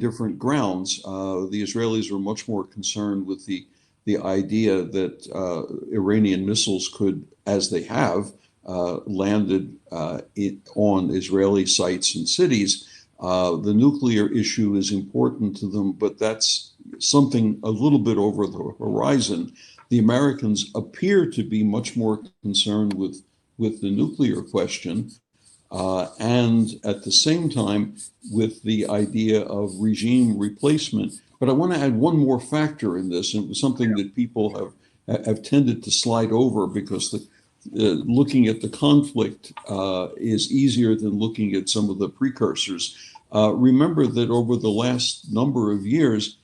different grounds. The Israelis were much more concerned with the idea that Iranian missiles could, as they have, landed on Israeli sites and cities. The nuclear issue is important to them, but that's something a little bit over the horizon. The Americans appear to be much more concerned with the nuclear question, and at the same time with the idea of regime replacement. But I want to add one more factor in this, and it was something that people have tended to slide over because looking at the conflict is easier than looking at some of the precursors. Remember that over the last number of years,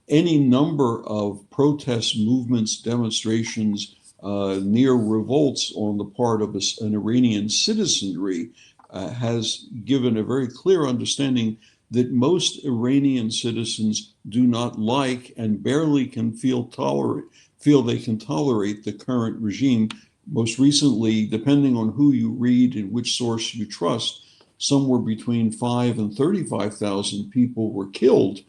any number of protests, movements, demonstrations, near revolts on the part of an Iranian citizenry has given a very clear understanding that most Iranian citizens do not like and barely can feel they can tolerate the current regime. Most recently, depending on who you read and which source you trust, somewhere between 5 and 35,000 people were killed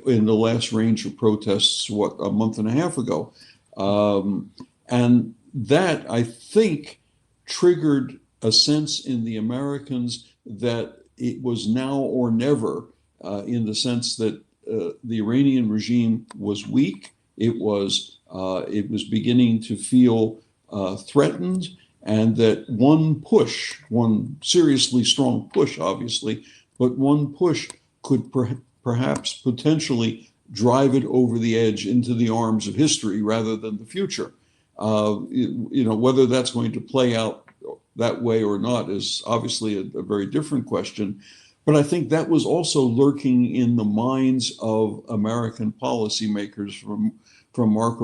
in the last range of protests, a month and a half ago. And that, I think, triggered a sense in the Americans that it was now or never, in the sense that the Iranian regime was weak. It was beginning to feel threatened, and that one seriously strong push, obviously, but one push could perhaps potentially drive it over the edge into the arms of history rather than the future. Whether that's going to play out that way or not is obviously a very different question. But I think that was also lurking in the minds of American policymakers from Marco